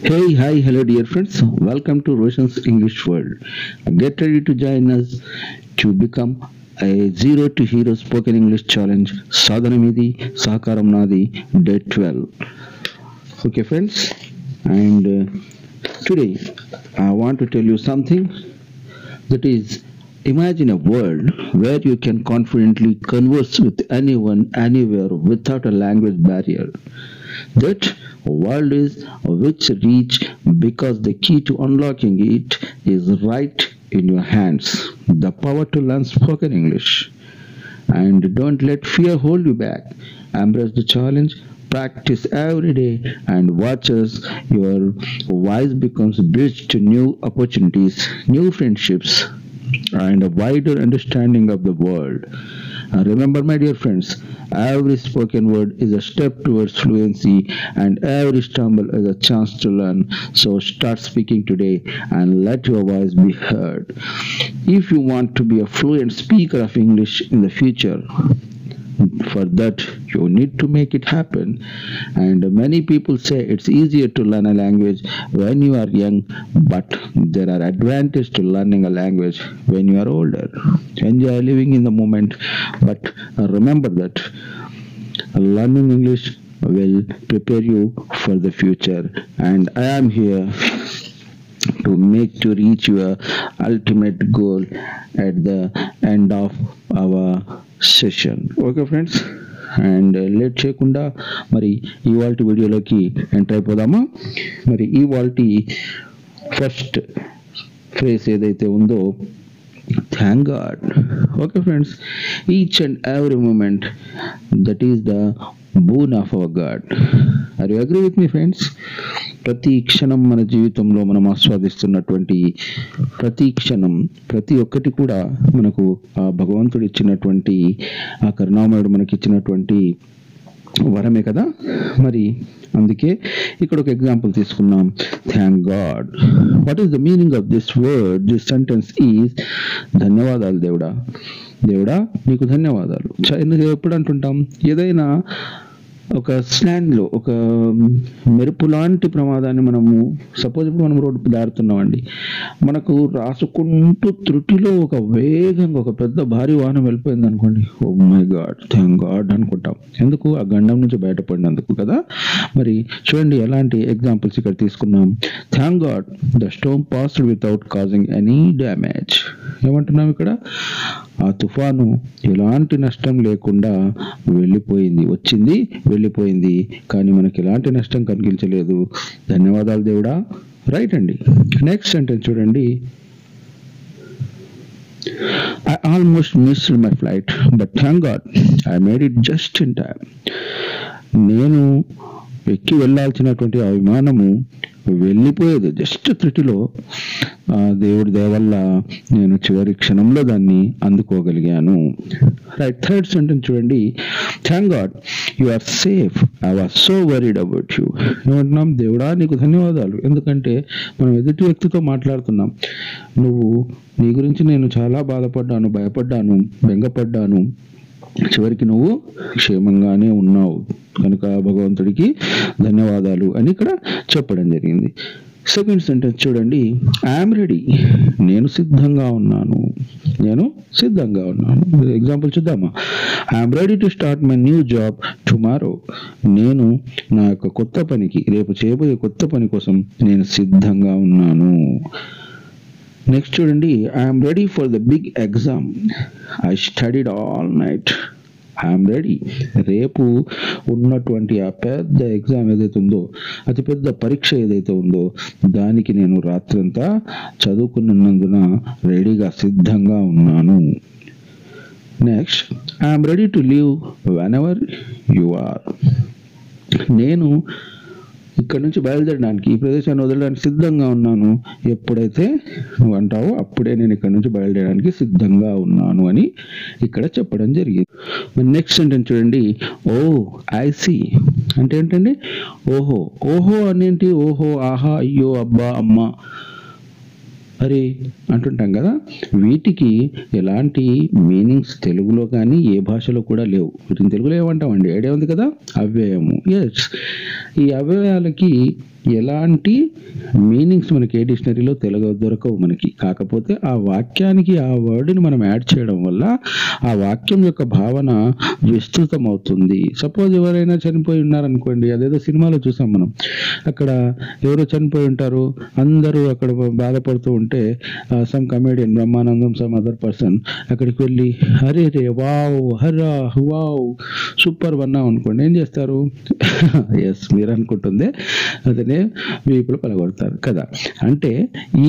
Hey, hi, hello, dear friends. Welcome to Roshan's English World. Get ready to join us to become a Zero to Hero Spoken English Challenge. Sadhanamidi, Sahakaram Nadi, Day 12. Okay, friends, and today I want to tell you something that is, imagine a world where you can confidently converse with anyone, anywhere, without a language barrier. That world is which reach because the key to unlocking it is right in your hands. The power to learn spoken English. And don't let fear hold you back. Embrace the challenge, practice every day, and watch as your voice becomes bridge to new opportunities, new friendships, and a wider understanding of the world. Remember, my dear friends, every spoken word is a step towards fluency, and every stumble is a chance to learn. So, start speaking today and let your voice be heard. If you want to be a fluent speaker of English in the future, for that you need to make it happen. And many people say it's easier to learn a language when you are young, but there are advantages to learning a language when you are older. Enjoy living in the moment, but remember that learning English will prepare you for the future. And I am here to reach your ultimate goal at the end of our session. Okay friends, and late చేయకుండా మరి ఇవాళ వీడియోలోకి enter అయిపోదామా. మరి ఇవాళ first phrase ఏదైతే ఉందో, thank God. Okay friends, each and every moment that is the boon of our God. Are you agree with me friends? ప్రతి క్షణం మన జీవితంలో మనం ఆస్వాదిస్తున్నటువంటి ప్రతి క్షణం, ప్రతి ఒక్కటి కూడా మనకు ఆ భగవంతుడు ఇచ్చినటువంటి, ఆ కరుణామయుడు మనకి ఇచ్చినటువంటి వరమే కదా. మరి అందుకే ఇక్కడ ఒక ఎగ్జాంపుల్ తీసుకున్నాం, thank God. What is the meaning of this word, this sentence is ధన్యవాదాలు దేవుడా. దేవుడా నీకు ధన్యవాదాలు. ఎప్పుడు అంటుంటాం, ఏదైనా ఒక స్లాంగ్లో ఒక మెరుపు లాంటి ప్రమాదాన్ని మనము, సపోజ్ ఇప్పుడు మనం రోడ్డు దాడుతున్నామండి, మనకు రాసుకుంటూ త్రుటిలో ఒక వేగంగా ఒక పెద్ద భారీ వాహనం వెళ్ళిపోయింది అనుకోండి, oh my God, thank God అనుకుంటాం. ఎందుకు? ఆ గండం నుంచి బయటపడినందుకు కదా. మరి చూడండి ఎలాంటి ఎగ్జాంపుల్స్ ఇక్కడ తీసుకున్నాం. Thank God the storm passed without causing any damage. ఏమంటున్నాం ఇక్కడ? ఆ తుఫాను ఎలాంటి నష్టం లేకుండా వెళ్ళిపోయింది, వచ్చింది వెళ్ళిపోయింది, కానీ మనకి ఎలాంటి నష్టం కలిగించలేదు. ధన్యవాదాలు దేవుడా. రైట్ అండి. నెక్స్ట్ సెంటెన్స్ చూడండి, I almost missed my flight, but thank God I made it just in time. నేను ఎక్కి వెళ్ళాల్సినటువంటి ఆ విమానము వెళ్ళిపోయేది జస్ట్ త్రుటిలో, దేవుడి దయ వల్ల నేను చివరి క్షణంలో దాన్ని అందుకోగలిగాను. రైట్. థర్డ్ సెంటెన్స్ చూడండి, thank God you are safe, I was so worried about you. ఏమంటున్నాం? దేవుడా నీకు ధన్యవాదాలు, ఎందుకంటే మనం ఎదుటి వ్యక్తితో మాట్లాడుతున్నాం. నీ గురించి నేను చాలా బాధపడ్డాను, భయపడ్డాను, బెంగపడ్డాను, చివరికి నువ్వు క్షేమంగానే ఉన్నావు, కనుక భగవంతుడికి ధన్యవాదాలు అని ఇక్కడ చెప్పడం జరిగింది. సెకండ్ సెంటెన్స్ చూడండి, ఐఎమ్ రెడీ, నేను సిద్ధంగా ఉన్నాను, నేను సిద్ధంగా ఉన్నాను. ఎగ్జాంపుల్ చూద్దామా? I'm ready to start my new job tomorrow. నేను నా యొక్క కొత్త పనికి, రేపు చేయబోయే కొత్త పని కోసం నేను సిద్ధంగా ఉన్నాను. నెక్స్ట్ చూడండి, I'm ready for the big exam, I studied all night. I'm ready, రేపు ఉన్నటువంటి ఆ పెద్ద ఎగ్జామ్ ఏదైతే ఉందో, అతి పెద్ద పరీక్ష ఏదైతే ఉందో, దానికి నేను రాత్రంతా చదువుకున్నందున రెడీగా సిద్ధంగా ఉన్నాను. Next, I'm ready to leave whenever you are. నేను ఇక్కడ నుంచి బయలుదేరడానికి, ఈ ప్రదేశాన్ని వదలడానికి సిద్ధంగా ఉన్నాను. ఎప్పుడైతే నువ్వు అంటావో అప్పుడే నేను ఇక్కడ నుంచి బయలుదేరడానికి సిద్ధంగా ఉన్నాను అని ఇక్కడ చెప్పడం జరిగింది. నెక్స్ట్ సెంటెన్స్ చూడండి, ఓ ఐ సీ అంటే ఏంటండి? ఓహో. ఓహో అనేంటి? ఓహో, ఆహా, అయ్యో, అబ్బా, అమ్మ, అరే అంటుంటాం కదా. వీటికి ఎలాంటి మీనింగ్స్ తెలుగులో కానీ ఏ భాషలో కూడా లేవు. వీటిని తెలుగులో ఏమంటామండి? ఐడియా ఉంది కదా, అవ్యయము. ఎస్, ఈ అవ్యయాలకి ఎలాంటి మీనింగ్స్ మనకి ఏ డిక్షనరీలో దొరకవు మనకి. కాకపోతే ఆ వాక్యానికి ఆ వర్డ్ని మనం యాడ్ చేయడం వల్ల ఆ వాక్యం యొక్క భావన విస్తృతం అవుతుంది. సపోజ్ ఎవరైనా చనిపోయి ఉన్నారనుకోండి, అదేదో సినిమాలో చూసాం మనం, అక్కడ ఎవరో చనిపోయి ఉంటారు, అందరూ అక్కడ బాధపడుతూ ఉంటే some comedian Brahmanandam some other person అక్కడికి వెళ్ళి అరే రే వావ్ హర్రా వావ్ సూపర్ వన్నా అనుకోండి, ఏం చేస్తారు? ఎస్, మీరు అనుకుంటుందే అతనే వీపులు పలగొడతారు కదా. అంటే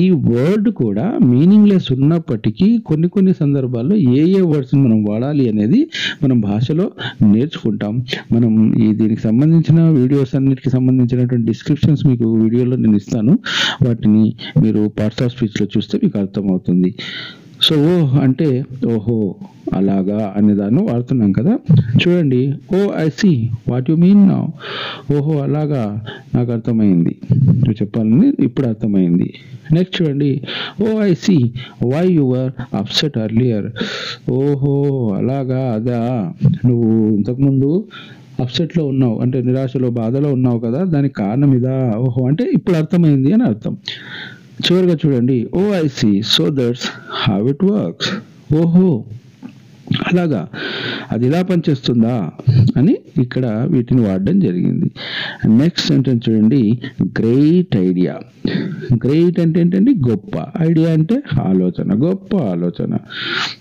ఈ వర్డ్ కూడా మీనింగ్లెస్ ఉన్నప్పటికీ కొన్ని సందర్భాల్లో ఏ వర్డ్స్ మనం వాడాలి అనేది మనం భాషలో నేర్చుకుంటాం. మనం దీనికి సంబంధించిన వీడియోస్ అన్నిటికి సంబంధించినటువంటి డిస్క్రిప్షన్స్ మీకు వీడియోలో నేను ఇస్తాను. వాటిని మీరు పార్ట్స్ ఆఫ్ స్పీచ్లో చూస్తే మీకు అర్థమవుతుంది. సో అంటే ఓహో అలాగా అనే దాన్ని వాడుతున్నాం కదా. చూడండి, oh I see what you mean now. ఓహో అలాగా, నాకు అర్థమైంది, నువ్వు చెప్పాలని ఇప్పుడు అర్థమైంది. నెక్స్ట్ చూడండి, oh I see why you were upset earlier. ఓహో అలాగా, అదా, నువ్వు ఇంతకుముందు అప్సెట్లో ఉన్నావు అంటే నిరాశలో బాధలో ఉన్నావు కదా, దానికి కారణం ఇదా. ఓహో అంటే ఇప్పుడు అర్థమైంది అని అర్థం. చివరిగా చూడండి, oh I see so that's how it works. ఓహో అలాగా, అది ఇలా పనిచేస్తుందా అని ఇక్కడ వీటిని వాడడం జరిగింది. నెక్స్ట్ సెంటెన్స్ చూడండి, గ్రేట్ ఐడియా. గ్రేట్ అంటే ఏంటండి? గొప్ప. ఐడియా అంటే ఆలోచన, గొప్ప ఆలోచన.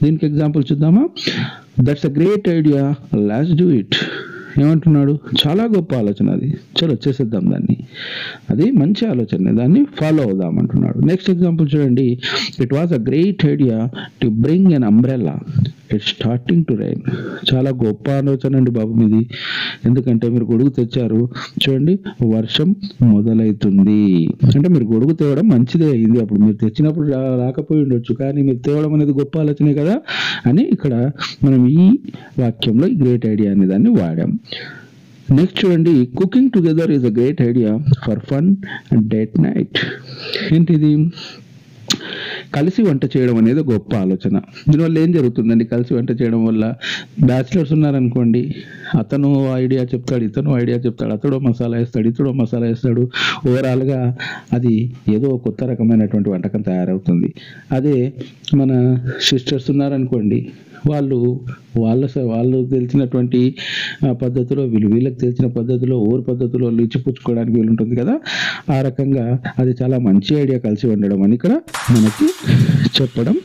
దీనికి ఎగ్జాంపుల్ చూద్దామా? That's a great idea, let's do it. ఏమంటున్నాడు? చాలా గొప్ప ఆలోచన అది, చలో చేసేద్దాం దాన్ని, అది మంచి ఆలోచన, దాన్ని ఫాలో అవుదాం అంటున్నాడు. నెక్స్ట్ ఎగ్జాంపుల్ చూడండి, it was a great idea to bring an umbrella, it's starting to rain. చాలా గొప్ప ఆలోచన అండి బాబు మీది, ఎందుకంటే మీరు గొడుగు తెచ్చారు, చూడండి వర్షం మొదలవుతుంది. అంటే మీరు గొడుగు తేవడం మంచిదే అయింది, అప్పుడు మీరు తెచ్చినప్పుడు రాకపోయి ఉండొచ్చు, కానీ మీరు తేవడం అనేది గొప్ప ఆలోచనే కదా అని ఇక్కడ మనం ఈ వాక్యంలో ఈ గ్రేట్ ఐడియా అనే దాన్ని వాడాం. నెక్స్ట్ చూడండి, cooking together is a great idea for fun date night. ఏంటిది? కలిసి వంట చేయడం అనేది గొప్ప ఆలోచన. దీనివల్ల ఏం జరుగుతుందండి? కలిసి వంట చేయడం వల్ల బ్యాచిలర్స్ ఉన్నారనుకోండి, అతను ఐడియా చెప్తాడు, ఇతను ఐడియా చెప్తాడు, అతడు మసాలా వేస్తాడు, ఇతడు మసాలా వేస్తాడు, ఓవరాల్గా అది ఏదో కొత్త రకమైనటువంటి వంటకం తయారవుతుంది. అదే మన సిస్టర్స్ ఉన్నారనుకోండి, వాళ్ళు తెలిసినటువంటి పద్ధతిలో వీళ్ళకి తెలిసిన పద్ధతిలో ఓరు పద్ధతిలో ఇచ్చిపుచ్చుకోవడానికి వీలుంటుంది కదా. ఆ రకంగా అది చాలా మంచి ఐడియా కలిసి ఉండడం అని ఇక్కడ మనకి చెప్పడం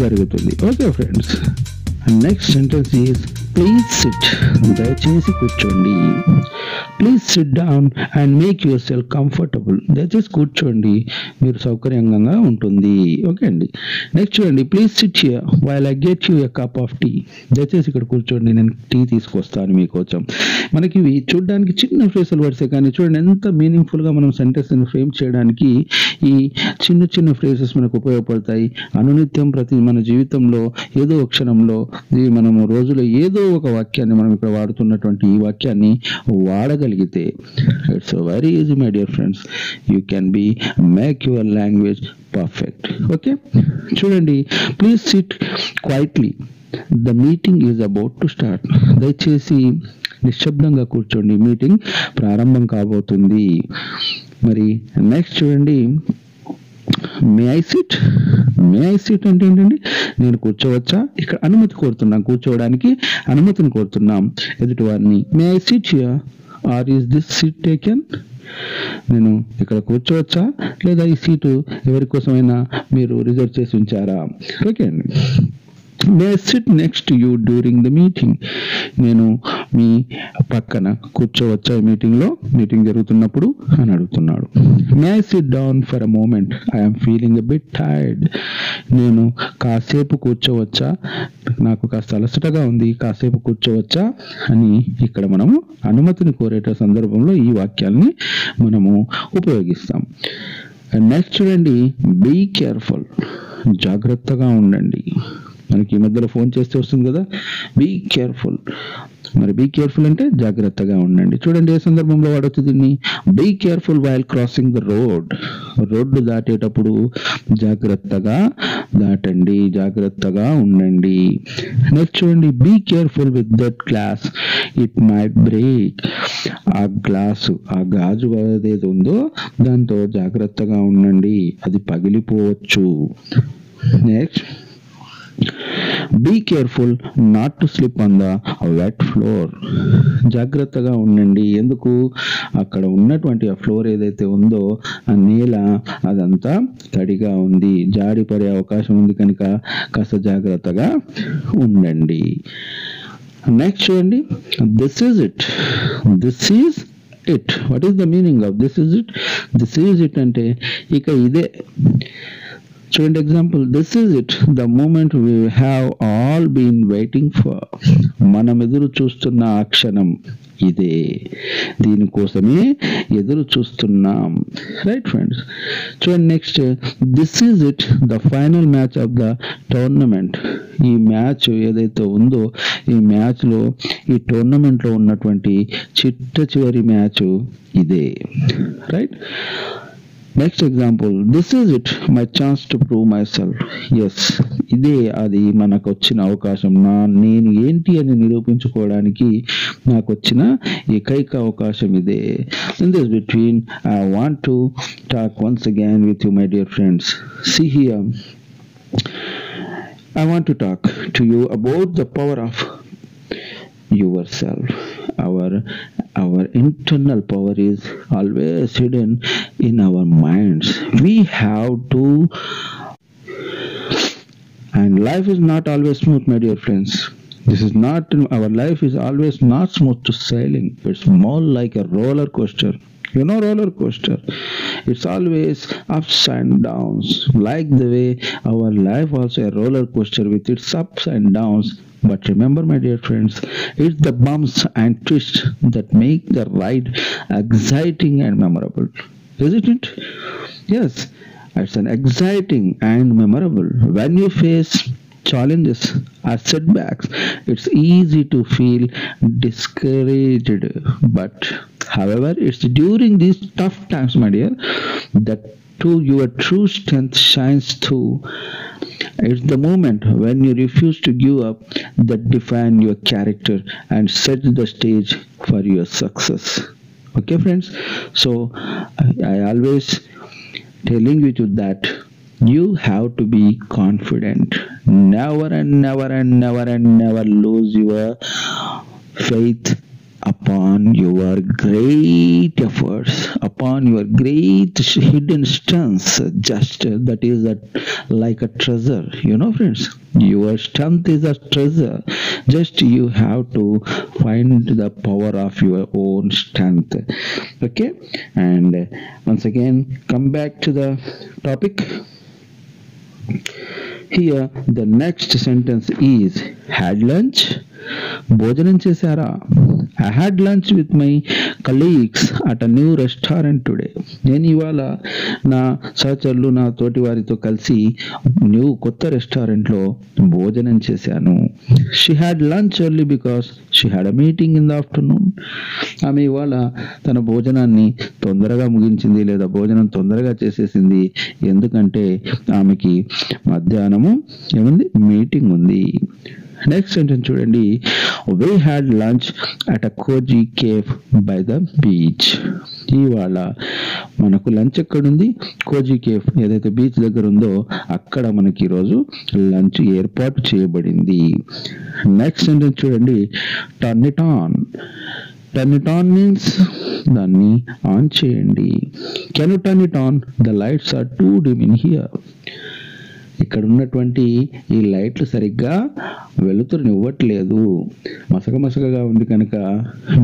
జరుగుతుంది. Okay friends, next sentence is please sit. దయచేసి కూర్చోండి. Please sit down and make yourself comfortable. దయచేసి కూర్చోండి, మీరు సౌకర్యంగా ఉంటుంది. ఓకే అండి. నెక్స్ట్ చూడండి, please sit here while I get you a cup of tea. దయచేసి ఇక్కడ కూర్చోండి, నేను టీ తీసుకొస్తాను మీకోసం. మనకి ఇవి చూడడానికి చిన్న ఫ్రేజల్ వర్డ్సే, కానీ చూడండి ఎంత మీనింగ్ఫుల్గా మనం సెంటెన్స్ని ఫ్రేమ్ చేయడానికి ఈ చిన్న ఫ్రేజెస్ మనకు ఉపయోగపడతాయి. అనునిత్యం మన జీవితంలో ఏదో ఒక క్షణంలో మనము రోజులో ఏదో ఒక వాక్యాన్ని మనం ఇక్కడ వాడుతున్నటువంటి ఈ వాక్యాన్ని వాడగలిగితే it's very easy my dear friends, you can be make your language perfect. Okay, చూడండి, please sit quietly, the meeting is about to start. దయచేసి నిశ్శబ్దంగా కూర్చోండి, మీటింగ్ ప్రారంభం కాబోతుంది. మరి నెక్స్ట్ చూడండి, may I sit. May I sit అంటే ఏంటండి? నేను కూర్చోవచ్చా? ఇక్కడ అనుమతి కోరుతున్నాం, కూర్చోవడానికి అనుమతిని కోరుతున్నాం ఎదుటి వారిని. May I sit here or is this seat taken. నేను ఇక్కడ కూర్చోవచ్చా, లేదా ఈ సీటు ఎవరి కోసమైనా మీరు రిజర్వ్ చేసి ఉంచారా? ఓకే అండి. May I sit next to you during the meeting. నేను మీ పక్కన కూర్చోవచ్చా మీటింగ్ జరుగుతున్నప్పుడు అని అడుగుతున్నాడు. May I sit down for a moment, I'm feeling a bit tired. నేను కాసేపు కూర్చోవచ్చా, నాకు కాస్త అలసటగా ఉంది, కాసేపు కూర్చోవచ్చా అని ఇక్కడ మనము అనుమతిని కోరేట సందర్భంలో ఈ వాక్యాన్ని మనము ఉపయోగిస్తాం. నెక్స్ట్ చూడండి, బీ కేర్ఫుల్. జాగ్రత్తగా ఉండండి. మనకి ఈ మధ్యలో ఫోన్ చేస్తే వస్తుంది కదా, బీ కేర్ఫుల్. మరి బీ కేర్ఫుల్ అంటే జాగ్రత్తగా ఉండండి. చూడండి ఏ సందర్భంలో వాడొచ్చు దీన్ని? Be careful while crossing the road. Road దాటేటప్పుడు జాగ్రత్తగా దాటండి, జాగ్రత్తగా ఉండండి. నెక్స్ట్ చూడండి, be careful with that glass, it might break. ఆ ఆ గ్లాసు, ఆ గాజు ఏదైతే ఉందో దాంతో జాగ్రత్తగా ఉండండి, అది పగిలిపోవచ్చు. Next, be careful not to slip on the wet floor. జాగ్రత్తగా ఉండండి, ఎందుకు, అక్కడ ఉన్నటువంటి ఆ ఫ్లోర్ ఏదైతే ఉందో ఆ నేల అదంతా తడిగా ఉంది, జారి పడే అవకాశం ఉంది, కనుక కాస్త జాగ్రత్తగా ఉండండి. నెక్స్ట్ చూడండి, this is it. This is it. What is the meaning of this is it? This is it అంటే ఇక ఇదే. చూడండి example, this is it the moment we have all been waiting for. మనం ఎదురు చూస్తున్న ఆ క్షణం ఇదే, దీనికోసమే ఎదురు చూస్తున్నాం. Right friends. చూడండి next, this is it the final match of the tournament. ఈ మ్యాచ్ ఏదైతే ఉందో ఈ మ్యాచ్లో, ఈ టోర్నమెంట్లో ఉన్నటువంటి చిట్ట చివరి మ్యాచ్ ఇదే. Right. Next example, this is it my chance to prove myself. Yes, ఇదే అది మనకు వచ్చిన అవకాశం, నేను ఏంటి అని నిరూపించుకోవడానికి నాకు వచ్చిన ఏకైక అవకాశం ఇదే. In this between I want to talk once again with you my dear friends. See here, I want to talk to you about the power of yourself. Our internal power is always hidden in our minds. We have to, and life is not always smooth, my dear friends. This is not, our life is always not smooth to sailing. It's more like a roller coaster. You know roller coaster, it's always ups and downs, like the way our life also a roller coaster with its ups and downs. But remember, my dear friends, it's the bumps and twists that make the ride exciting and memorable, isn't it? Yes, it's an exciting and memorable. When you face challenges or setbacks, it's easy to feel discouraged, but however, it's during these tough times, my dear, that your true strength shines through. It's the moment when you refuse to give up that define your character and set the stage for your success. Okay, friends? So, I always telling you that you have to be confident. Never and never and never and never lose your faith upon your great efforts, upon your great hidden strengths. Just that is like a treasure, you know, friends. Your strength is a treasure. Just you have to find the power of your own strength. Okay, and once again come back to the topic. Here the next sentence is, had lunch? భోజనం చేశారా? I had lunch with my colleagues at a new restaurant today. నేను ఇవాళ నా సహచరులు, నా తోటి వారితో కలిసి కొత్త రెస్టారెంట్లో భోజనం చేశాను. She had lunch early because she had a meeting in the afternoon. ఆమె ఇవాళ తన భోజనాన్ని తొందరగా ముగించింది, లేదా భోజనం తొందరగా చేసేసింది, ఎందుకంటే ఆమెకి మధ్యాహ్నము ఏముంది, మీటింగ్ ఉంది. నెక్స్ట్ సెంటెన్స్ చూడండి, we had lunch at a cozy cave by the beach. ఇవాళ మనకు లంచ్ ఎక్కడుంది? కోజీ కేఫ్ ఏదైతే బీచ్ దగ్గర ఉందో అక్కడ మనకి ఈరోజు లంచ్ ఏర్పాటు చేయబడింది. నెక్స్ట్ సెంటెన్స్ చూడండి, turn it on. Turn it on means దాన్ని ఆన్ చేయండి. Can you turn it on? The lights are too dim in here. ఇక్కడ ఉన్నటువంటి ఈ లైట్లు సరిగ్గా వెలుతురునివ్వట్లేదు, మసకగా ఉంది, కనుక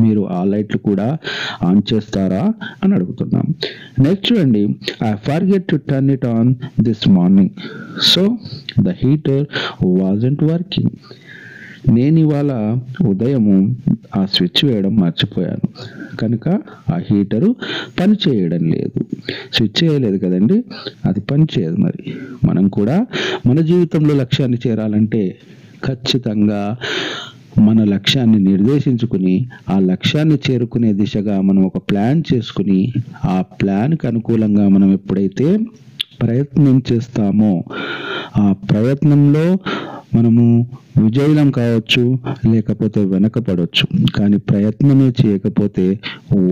మీరు ఆ లైట్లు కూడా ఆన్ చేస్తారా అని అడుగుతున్నాం. నెక్స్ట్ చూడండి, I forget to turn it on this morning, so the heater wasn't working. నేను ఇవాళ ఉదయము ఆ స్విచ్ వేయడం మర్చిపోయాను, కనుక ఆ హీటరు పని చేయడం లేదు. స్విచ్ చేయలేదు కదండి, అది పని చేయదు. మరి మనం కూడా మన జీవితంలో లక్ష్యాన్ని చేరాలంటే ఖచ్చితంగా మన లక్ష్యాన్ని నిర్దేశించుకుని ఆ లక్ష్యాన్ని చేరుకునే దిశగా మనం ఒక ప్లాన్ చేసుకుని ఆ ప్లాన్కి అనుకూలంగా మనం ఎప్పుడైతే ప్రయత్నం చేస్తామో ఆ ప్రయత్నంలో మనము విజయలం కావచ్చు, లేకపోతే వెనకపడవచ్చు, కానీ ప్రయత్నమే చేయకపోతే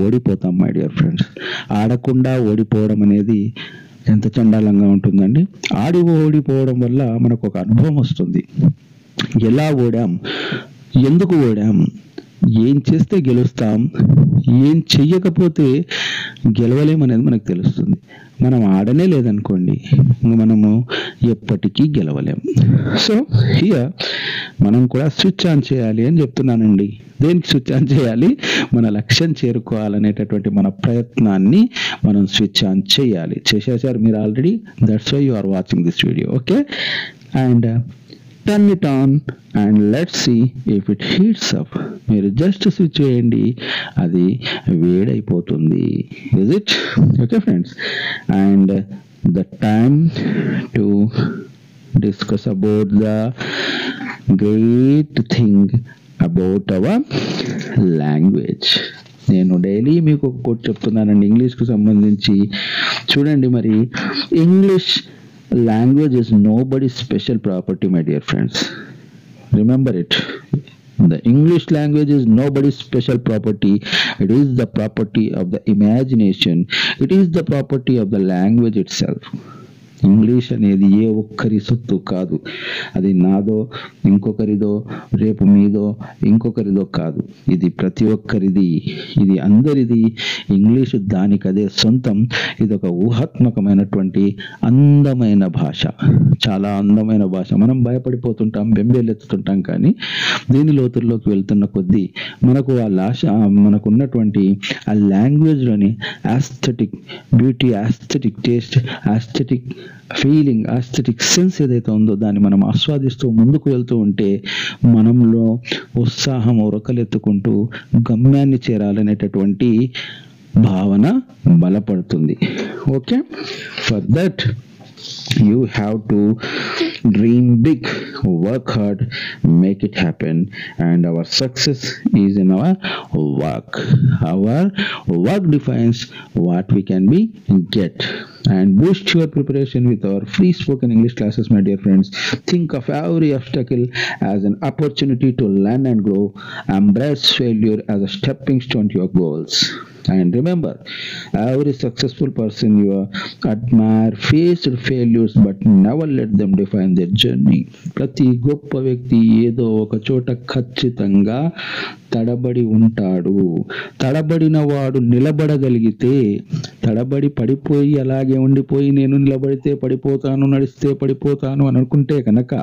ఓడిపోతాం మై డియర్ ఫ్రెండ్స్. ఆడకుండా ఓడిపోవడం అనేది ఎంత చండాలంగా ఉంటుందండి. ఓడిపోవడం వల్ల మనకు ఒక అనుభవం వస్తుంది. ఎలా ఓడాం, ఎందుకు ఓడాం, ఏం చేస్తే గెలుస్తాం, ఏం చెయ్యకపోతే గెలవలేమనేది మనకు తెలుస్తుంది. మనం ఆడనే లేదనుకోండి, మనము ఎప్పటికీ గెలవలేం. సో హియర్ మనం కూడా స్విచ్ ఆన్ చేయాలి అని చెప్తున్నానండి. దేనికి స్విచ్ ఆన్ చేయాలి? మన లక్ష్యం చేరుకోవాలనేటటువంటి మన ప్రయత్నాన్ని మనం స్విచ్ ఆన్ చేయాలి. చేసేసారు మీరు already. That's why you are watching this video. Okay, and turn it on and let's see if it heats up. మీరు జస్ట్ స్విచ్ చేయండి, అది వేడైపోతుంది. Is it okay friends? And the time to discuss about the great thing about our language. నేను daily మీకు ఒక quote చెప్తున్నానండి ఇంగ్లీష్కు సంబంధించి. చూడండి, మరి English language is nobody's special property, my dear friends. Remember it. The English language is nobody's special property. It is the property of the imagination. It is the property of the language itself. English అనేది ఏ ఒక్కరి సొత్తు కాదు. అది నాదో, ఇంకొకరిదో, రేపు మీదో, ఇంకొకరిదో కాదు. ఇది ప్రతి ఒక్కరిది, ఇది అందరిది. ఇంగ్లీష్ దానికదే సొంతం. ఇది ఒక ఊహాత్మకమైనటువంటి అందమైన భాష, చాలా అందమైన భాష. మనం భయపడిపోతుంటాం, బెంబేలెత్తుతుంటాం, కానీ దీని లోతుల్లోకి వెళ్తున్న కొద్దీ మనకు ఆ మనకున్నటువంటి ఆ లాంగ్వేజ్లోని aesthetic beauty, aesthetic taste, aesthetic feeling, aesthetic sense ఏదైతే ఉందో దాన్ని మనం ఆస్వాదిస్తూ ముందుకు వెళ్తూ ఉంటే మనంలో ఉత్సాహం ఉరకలెత్తుకుంటూ గమ్యాన్ని చేరాలనేటటువంటి భావన బలపడుతుంది. Okay, for that you have to dream big, work hard, make it happen, and our success is in our work. Our work defines what we can be get. And boost your preparation with our free spoken English classes, my dear friends. Think of every obstacle as an opportunity to learn and grow. Embrace failure as a stepping stone to your goals. And remember, every successful person you admire faced failures but never let them define their journey. ప్రతి గొప్ప వ్యక్తి ఏదో ఒక చోట ఖచ్చితంగా తడబడి ఉంటాడు. తడబడిన వాడు నిలబడగలిగితే, తడబడి పడిపోయి అలాగే ఉండిపోయి నేను నిలబడితే పడిపోతాను, నడిస్తే పడిపోతాను అని అనుకుంటే కనుక,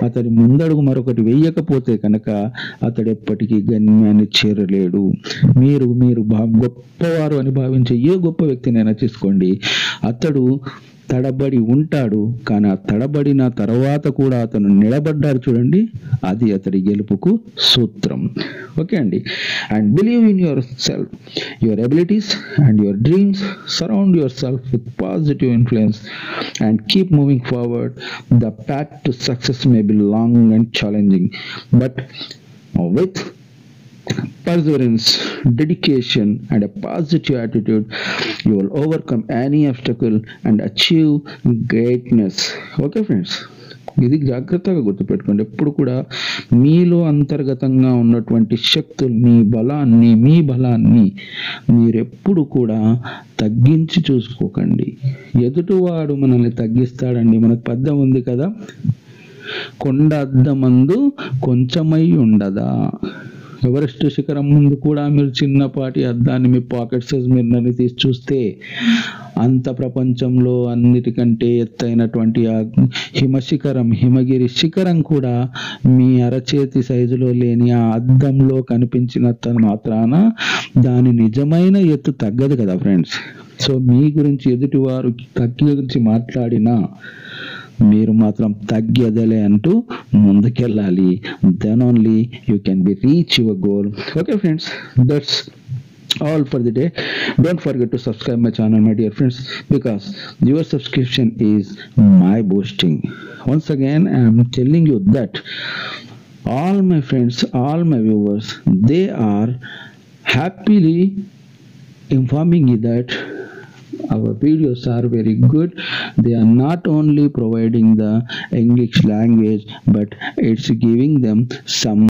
అతడి ముందడుగు మరొకటి వెయ్యకపోతే కనుక అతడు ఎప్పటికీ గమ్యాన్ని చేరలేడు. మీరు గొప్పవారు అని భావించే ఏ గొప్ప వ్యక్తినైనా తీసుకోండి, అతడు తడబడి ఉంటాడు, కానీ ఆ తడబడిన తర్వాత కూడా అతను నిలబడ్డాడు చూడండి, అది అతడి గెలుపుకు సూత్రం. ఓకే అండి. And believe in your self, your abilities and your dreams. Surround your self with positive influence and keep moving forward. The path to success may be long and challenging, but with perseverance, dedication, and a positive attitude, you will overcome any obstacle and achieve greatness. Okay friends, ఇది జాగ్రత్తగా గుర్తుపెట్టుకోండి. ఎప్పుడు కూడా మీలో అంతర్గతంగా ఉన్నటువంటి శక్తుల్ని, మీ బలాన్ని మీరెప్పుడు కూడా తగ్గించి చూసుకోకండి. ఎదుటివాడు మనల్ని తగ్గిస్తాడండి. మనకు పద్యం ఉంది కదా, కొండ అద్దమందు కొంచెమై ఉండదా. ఎవరెస్ట్ శిఖరం ముందు కూడా మీరు చిన్నపాటి అద్దాన్ని మీ పాకెట్ సైజ్ మిర్రర్ని తీసి చూస్తే అంత ప్రపంచంలో అన్నిటికంటే ఎత్తైనటువంటి ఆ హిమగిరి శిఖరం కూడా మీ అరచేతి సైజులో లేని ఆ అద్దంలో కనిపించినంత మాత్రాన దాని నిజమైన ఎత్తు తగ్గదు కదా ఫ్రెండ్స్. సో మీ గురించి ఎదుటివారు గురించి మాట్లాడినా మీరు మాత్రం తగ్గేదలే అంటూ ముందుకెళ్ళాలి. Then only you can be reach your goal. Okay friends, that's all for the day. Don't forget to subscribe my channel, my dear friends, because your subscription is my boosting. Once again, I am telling you that all my friends, all my viewers, they are happily informing you that our videos are very good. They are not only providing the English language, but it's giving them some